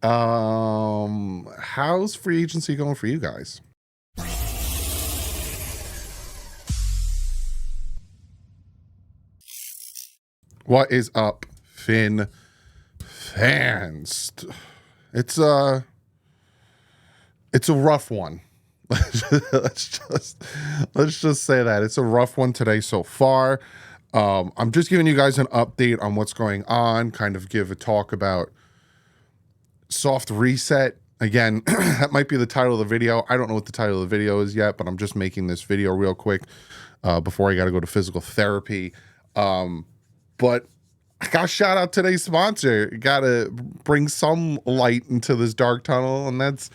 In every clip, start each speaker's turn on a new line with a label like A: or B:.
A: How's free agency going for you guys? What is up, Finn fans? It's a rough one. let's just say that it's a rough one today so far. I'm just giving you guys an update on what's going on, kind of give a talk about soft reset. Again, that might be the title of the video. I don't know what the title of the video is yet, but I'm just making this video real quick before I got to go to physical therapy. But I got to shout out today's sponsor. Got to bring some light into this dark tunnel, and that's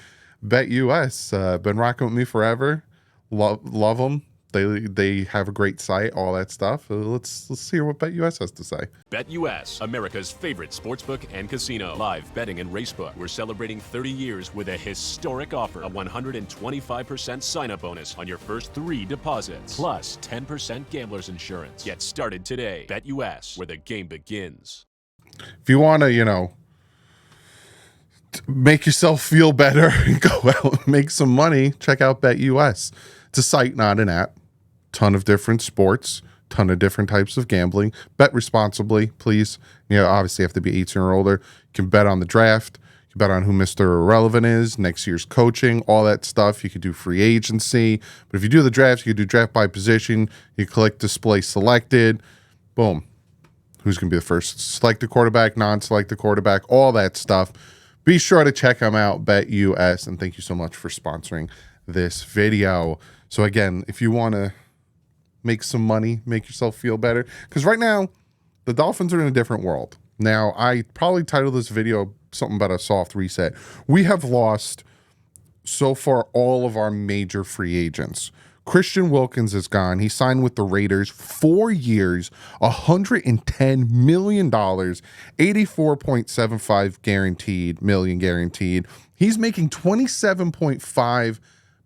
A: BetUS. Been rocking with me forever. Love them. They have a great site, all that stuff. Let's hear what BetUS has to say.
B: BetUS, America's favorite sportsbook and casino. Live betting and racebook. We're celebrating 30 years with a historic offer. A 125% sign-up bonus on your first 3 deposits. Plus 10% gambler's insurance. Get started today. BetUS, where the game begins.
A: If you want to, make yourself feel better and go out and make some money, check out BetUS. It's a site, not an app. Ton of different sports, ton of different types of gambling. Bet responsibly, please. Obviously you have to be 18 or older. You can bet on the draft. You can bet on who Mr. Irrelevant is, next year's coaching, all that stuff. You could do free agency. But if you do the draft, you could do draft by position. You click display selected. Boom. Who's going to be the first? Select the quarterback, non-select the quarterback, all that stuff. Be sure to check them out, BetUS. And thank you so much for sponsoring this video. So again, if you want to make some money, make yourself feel better, because right now the Dolphins are in a different world. Now, I probably titled this video something about a soft reset. We have lost so far all of our major free agents. Christian Wilkins is gone. He signed with the Raiders, 4 years, $110 million, 84.75 million guaranteed. He's making $27.5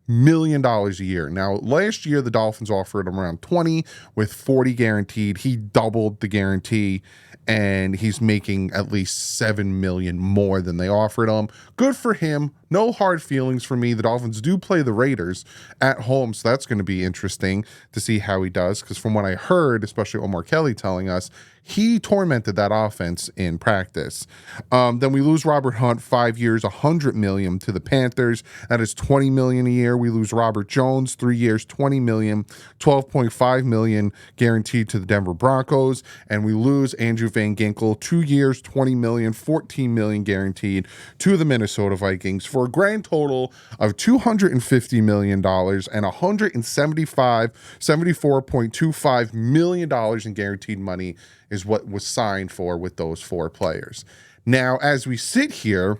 A: million a year. Now, last year, the Dolphins offered him around 20 with 40 guaranteed. He doubled the guarantee, and he's making at least 7 million more than they offered him. Good for him. No hard feelings for me. The Dolphins do play the Raiders at home, so that's going to be interesting to see how he does, because from what I heard, especially Omar Kelly telling us, he tormented that offense in practice. Then we lose Robert Hunt, 5 years, $100 million to the Panthers. That is $20 million a year. We lose Robert Jones, 3 years, $20 million, $12.5 million guaranteed to the Denver Broncos. And we lose Andrew Van Ginkel, 2 years, $20 million, $14 million guaranteed to the Minnesota Vikings for a grand total of $250 million and $74.25 million in guaranteed money is what was signed for with those 4 players. Now, as we sit here,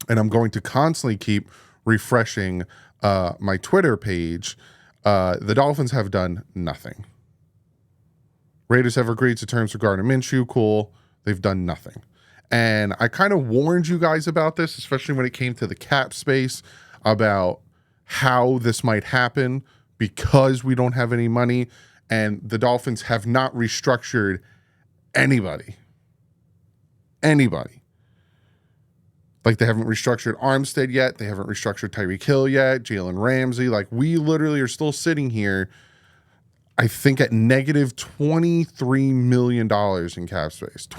A: and I'm going to constantly keep refreshing my Twitter page, the Dolphins have done nothing. Raiders have agreed to terms for Gardner Minshew. Cool. They've done nothing. And I kind of warned you guys about this, especially when it came to the cap space, about how this might happen because we don't have any money, and the Dolphins have not restructured anybody. Like, they haven't restructured Armstead yet. They haven't restructured Tyreek Hill yet, Jalen Ramsey. Like, we literally are still sitting here, I think, at negative $23 million in cap space.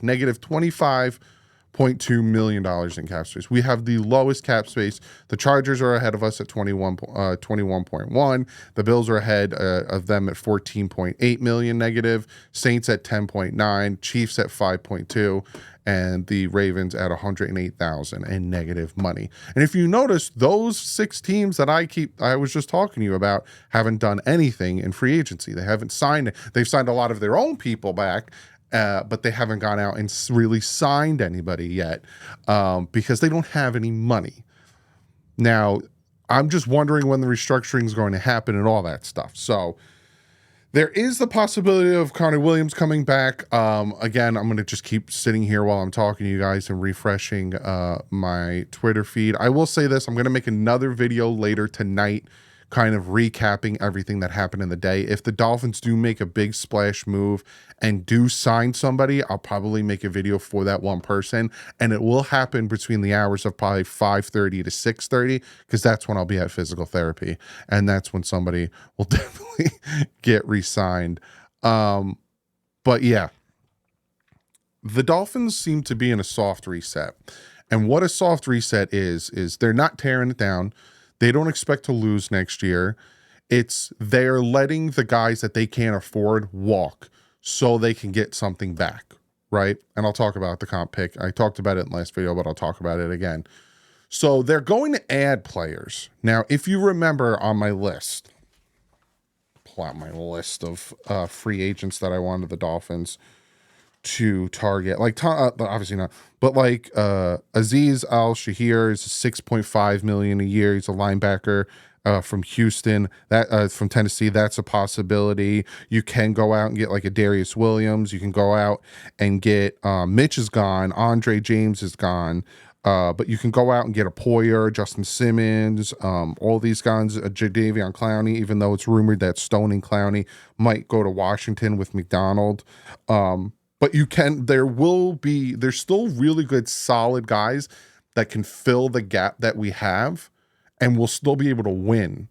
A: Negative $25.2 million in cap space. We have the lowest cap space. The Chargers are ahead of us at 21.1. The Bills are ahead of them at 14.8 million negative. Saints at 10.9. Chiefs at 5.2. And the Ravens at 108,000 in negative money. And if you notice, those 6 teams that I was just talking to you about haven't done anything in free agency. They haven't signed. They've signed a lot of their own people back, but they haven't gone out and really signed anybody yet because they don't have any money. Now, I'm just wondering when the restructuring is going to happen and all that stuff. So there is the possibility of Connor Williams coming back. Again, I'm going to just keep sitting here while I'm talking to you guys and refreshing my Twitter feed. I will say this. I'm going to make another video later tonight kind of recapping everything that happened in the day. If the Dolphins do make a big splash move and do sign somebody, I'll probably make a video for that one person, and it will happen between the hours of probably 5:30 to 6:30, because that's when I'll be at physical therapy, and that's when somebody will definitely get re-signed. But yeah, the Dolphins seem to be in a soft reset. And what a soft reset is they're not tearing it down. They don't expect to lose next year. They're letting the guys that they can't afford walk so they can get something back, right? And I'll talk about the comp pick. I talked about it in the last video, but I'll talk about it again. So they're going to add players. Now, if you remember on my list, pull out my list of free agents that I wanted the Dolphins to target, like obviously not, but like Azeez Al-Shahir is $6.5 million a year. He's a linebacker from Houston, that from Tennessee. That's a possibility. You can go out and get like a Darius Williams. You can go out and get Mitch is gone, Andre James is gone, but you can go out and get a Poyer, Justin Simmons, all these guys, Jadeveon Clowney, even though it's rumored that Stone and Clowney might go to Washington with McDonald. But there's still really good, solid guys that can fill the gap that we have, and we'll still be able to win.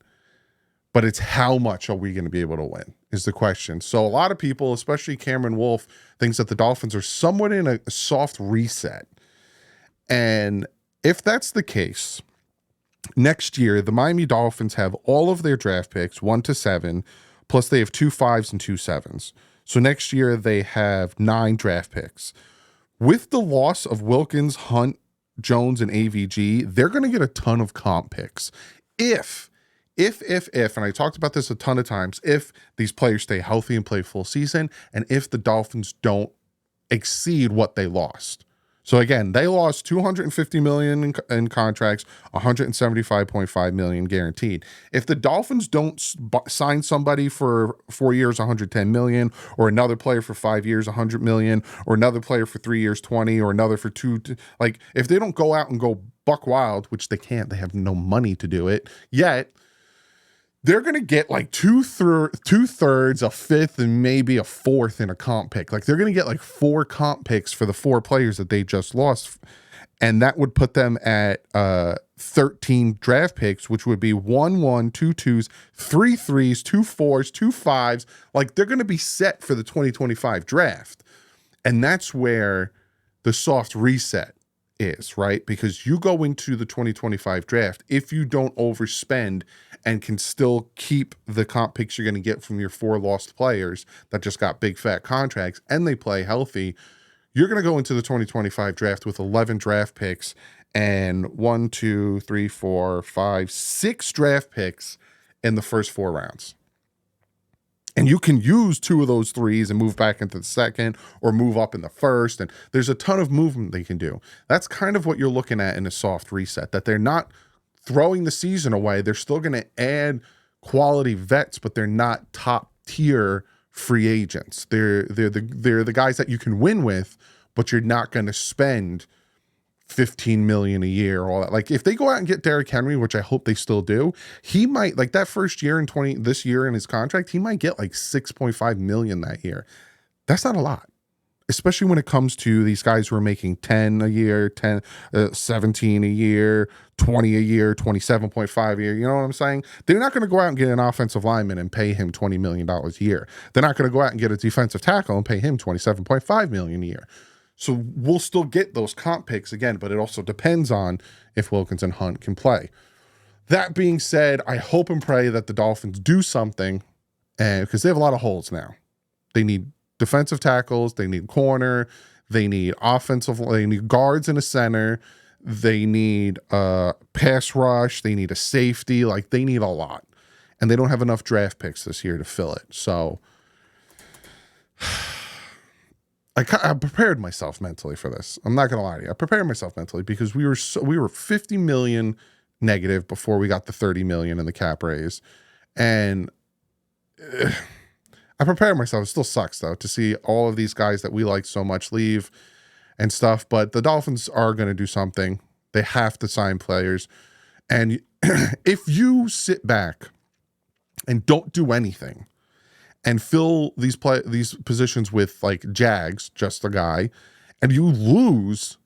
A: But it's how much are we going to be able to win is the question. So a lot of people, especially Cameron Wolf, thinks that the Dolphins are somewhat in a soft reset. And if that's the case, next year, the Miami Dolphins have all of their draft picks, 1 to 7, plus they have 2 5s and 2 7s. So next year they have 9 draft picks. With the loss of Wilkins, Hunt, Jones, and AVG, they're going to get a ton of comp picks. If, and I talked about this a ton of times, if these players stay healthy and play full season, and if the Dolphins don't exceed what they lost. So again, they lost $250 million in contracts, $175.5 million guaranteed. If the Dolphins don't sign somebody for 4 years, $110 million, or another player for 5 years, $100 million, or another player for 3 years, 20, or another for 2, like if they don't go out and go buck wild, which they can't, they have no money to do it yet, they're going to get like two-thirds, a fifth, and maybe a fourth in a comp pick. Like they're going to get like 4 comp picks for the 4 players that they just lost. And that would put them at 13 draft picks, which would be 1 1, 2 2s, 3 3s, 2 4s, 2 5s. Like they're going to be set for the 2025 draft. And that's where the soft reset is, right? Because you go into the 2025 draft, if you don't overspend and can still keep the comp picks you're going to get from your 4 lost players that just got big fat contracts and they play healthy, you're going to go into the 2025 draft with 11 draft picks and 1, 2, 3, 4, 5, 6 draft picks in the first 4 rounds. And you can use 2 of those 3s and move back into the second or move up in the first. And there's a ton of movement they can do. That's kind of what you're looking at in a soft reset, that they're not throwing the season away. They're still going to add quality vets, but they're not top tier free agents. They're the guys that you can win with, but you're not going to spend $15 million a year, all that. Like if they go out and get Derrick Henry, which I hope they still do, he might, like that first year in this year in his contract, he might get like $6.5 million that year. That's not a lot, especially when it comes to these guys who are making 10 a year, 17 a year, 20 a year, 27.5 a year. You know what I'm saying? They're not going to go out and get an offensive lineman and pay him $20 million a year. They're not going to go out and get a defensive tackle and pay him $27.5 million a year. So we'll still get those comp picks again, but it also depends on if Wilkins and Hunt can play. That being said, I hope and pray that the Dolphins do something, and because they have a lot of holes now. They need defensive tackles, they need corner, they need they need guards in a center, they need pass rush, they need a safety, like they need a lot. And they don't have enough draft picks this year to fill it. So I prepared myself mentally for this. I'm not going to lie to you. I prepared myself mentally because we were 50 million negative before we got the 30 million in the cap raise. And I prepared myself. It still sucks though to see all of these guys that we like so much leave and stuff, but the Dolphins are going to do something. They have to sign players. And if you sit back and don't do anything and fill these positions with like Jags, just a guy, and you lose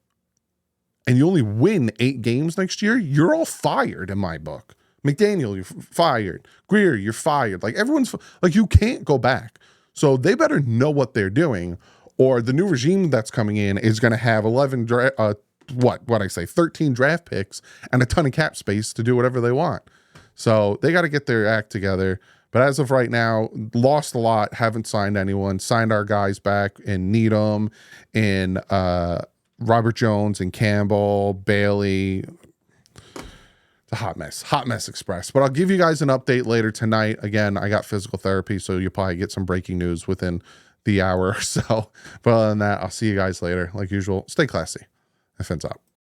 A: and you only win 8 games next year, you're all fired in my book. McDaniel, you're fired. Greer, you're fired. Like everyone's like, you can't go back. So they better know what they're doing, or the new regime that's coming in is going to have 13 draft picks and a ton of cap space to do whatever they want. So they got to get their act together. But as of right now, lost a lot, haven't signed anyone, signed our guys back in Needham, in Robert Jones and Campbell, Bailey. It's a hot mess express. But I'll give you guys an update later tonight. Again, I got physical therapy, so you'll probably get some breaking news within the hour or so. But other than that, I'll see you guys later. Like usual, stay classy. And fins up.